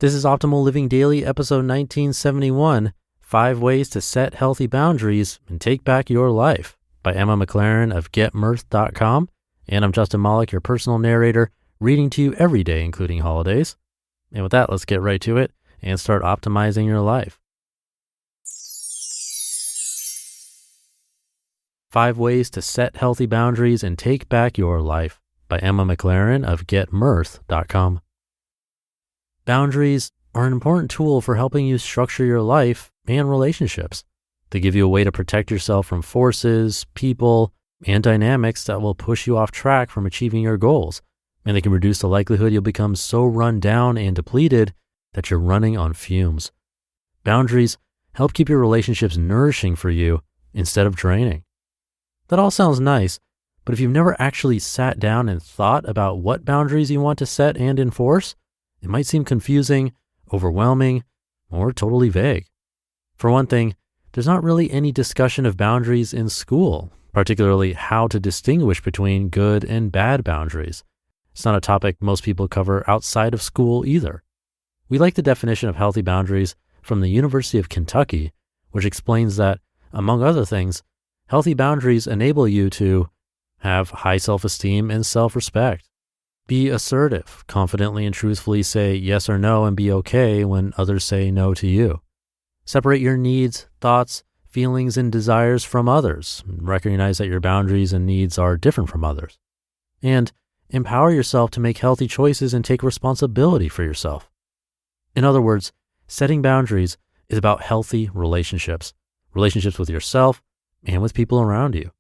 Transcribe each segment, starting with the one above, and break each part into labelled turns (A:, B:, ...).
A: This is Optimal Living Daily, episode 1971, 5 Ways to Set Healthy Boundaries and Take Back Your Life by Emma McLaren of GetMyrth.com. And I'm Justin Malik, your personal narrator, reading to you every day, including holidays. And with that, let's get right to it and start optimizing your life. 5 Ways to Set Healthy Boundaries and Take Back Your Life by Emma McLaren of GetMyrth.com. Boundaries are an important tool for helping you structure your life and relationships. They give you a way to protect yourself from forces, people, and dynamics that will push you off track from achieving your goals, and they can reduce the likelihood you'll become so run down and depleted that you're running on fumes. Boundaries help keep your relationships nourishing for you instead of draining. That all sounds nice, but if you've never actually sat down and thought about what boundaries you want to set and enforce, it might seem confusing, overwhelming, or totally vague. For one thing, there's not really any discussion of boundaries in school, particularly how to distinguish between good and bad boundaries. It's not a topic most people cover outside of school either. We like the definition of healthy boundaries from the University of Kentucky, which explains that, among other things, healthy boundaries enable you to have high self-esteem and self-respect. Be assertive, confidently and truthfully say yes or no and be okay when others say no to you. Separate your needs, thoughts, feelings, and desires from others. Recognize that your boundaries and needs are different from others. And empower yourself to make healthy choices and take responsibility for yourself. In other words, setting boundaries is about healthy relationships with yourself and with people around you.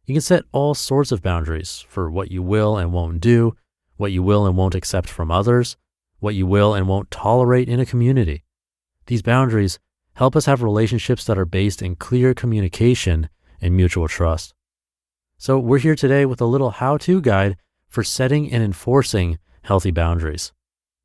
A: You can set all sorts of boundaries for what you will and won't do, what you will and won't accept from others, what you will and won't tolerate in a community. These boundaries help us have relationships that are based in clear communication and mutual trust. So we're here today with a little how-to guide for setting and enforcing healthy boundaries.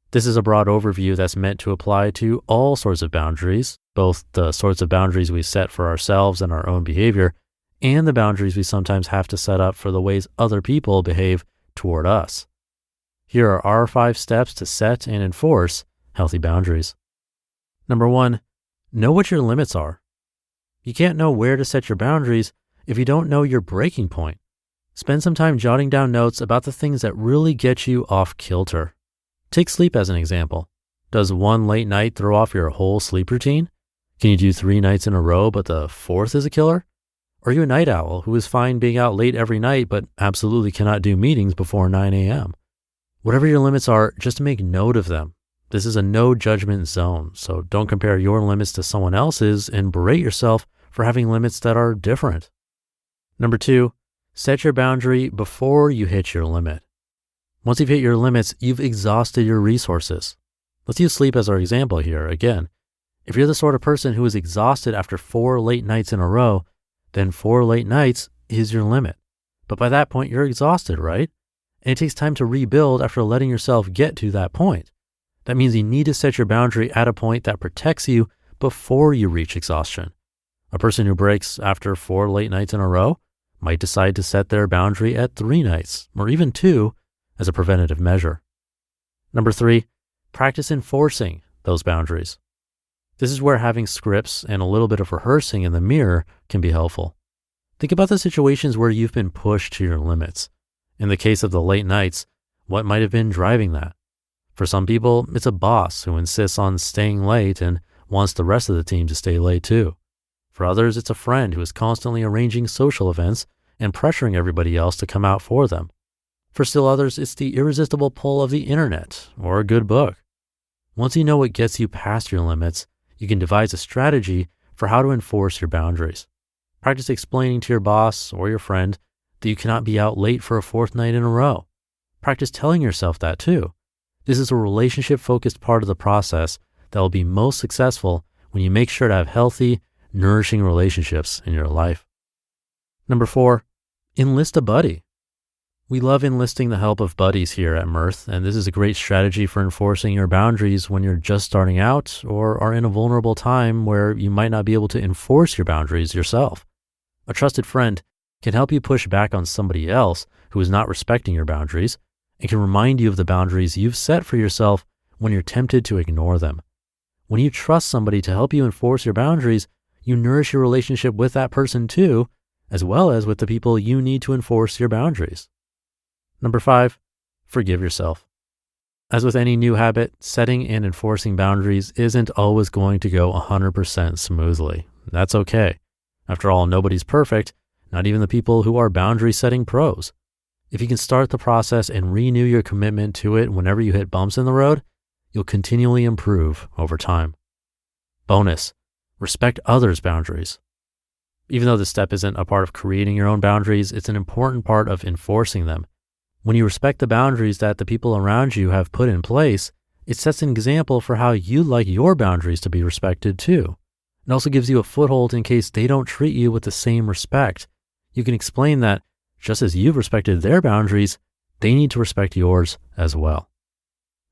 A: This is a broad overview that's meant to apply to all sorts of boundaries, both the sorts of boundaries we set for ourselves and our own behavior, and the boundaries we sometimes have to set up for the ways other people behave toward us. Here are our 5 steps to set and enforce healthy boundaries. Number 1, know what your limits are. You can't know where to set your boundaries if you don't know your breaking point. Spend some time jotting down notes about the things that really get you off kilter. Take sleep as an example. Does one late night throw off your whole sleep routine? Can you do 3 nights in a row, but the 4th is a killer? Are you a night owl who is fine being out late every night, but absolutely cannot do meetings before 9 a.m.? Whatever your limits are, just make note of them. This is a no judgment zone, so don't compare your limits to someone else's and berate yourself for having limits that are different. Number 2, set your boundary before you hit your limit. Once you've hit your limits, you've exhausted your resources. Let's use sleep as our example here. Again, if you're the sort of person who is exhausted after 4 late nights in a row, then 4 late nights is your limit. But by that point, you're exhausted, right? And it takes time to rebuild after letting yourself get to that point. That means you need to set your boundary at a point that protects you before you reach exhaustion. A person who breaks after 4 late nights in a row might decide to set their boundary at 3 nights, or even 2, as a preventative measure. Number 3, practice enforcing those boundaries. This is where having scripts and a little bit of rehearsing in the mirror can be helpful. Think about the situations where you've been pushed to your limits. In the case of the late nights, what might have been driving that? For some people, it's a boss who insists on staying late and wants the rest of the team to stay late too. For others, it's a friend who is constantly arranging social events and pressuring everybody else to come out for them. For still others, it's the irresistible pull of the internet or a good book. Once you know what gets you past your limits, you can devise a strategy for how to enforce your boundaries. Practice explaining to your boss or your friend that you cannot be out late for a 4th night in a row. Practice telling yourself that too. This is a relationship-focused part of the process that will be most successful when you make sure to have healthy, nourishing relationships in your life. Number 4, enlist a buddy. We love enlisting the help of buddies here at Myrth, and this is a great strategy for enforcing your boundaries when you're just starting out or are in a vulnerable time where you might not be able to enforce your boundaries yourself. A trusted friend can help you push back on somebody else who is not respecting your boundaries and can remind you of the boundaries you've set for yourself when you're tempted to ignore them. When you trust somebody to help you enforce your boundaries, you nourish your relationship with that person too, as well as with the people you need to enforce your boundaries. Number 5, forgive yourself. As with any new habit, setting and enforcing boundaries isn't always going to go 100% smoothly. That's okay. After all, nobody's perfect, not even the people who are boundary setting pros. If you can start the process and renew your commitment to it whenever you hit bumps in the road, you'll continually improve over time. Bonus, respect others' boundaries. Even though this step isn't a part of creating your own boundaries, it's an important part of enforcing them. When you respect the boundaries that the people around you have put in place, it sets an example for how you'd like your boundaries to be respected too. It also gives you a foothold in case they don't treat you with the same respect. You can explain that just as you've respected their boundaries, they need to respect yours as well.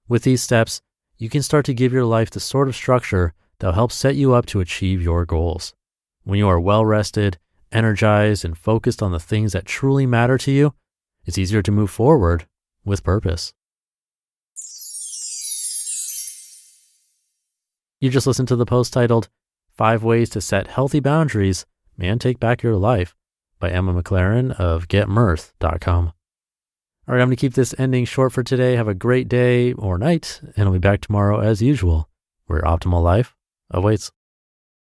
A: With these steps, you can start to give your life the sort of structure that'll help set you up to achieve your goals. When you are well-rested, energized, and focused on the things that truly matter to you, it's easier to move forward with purpose. You just listened to the post titled 5 Ways to Set Healthy Boundaries and Take Back Your Life by Emma McLaren of GetMyrth.com. All right, I'm going to keep this ending short for today. Have a great day or night, and I'll be back tomorrow as usual, where optimal life awaits.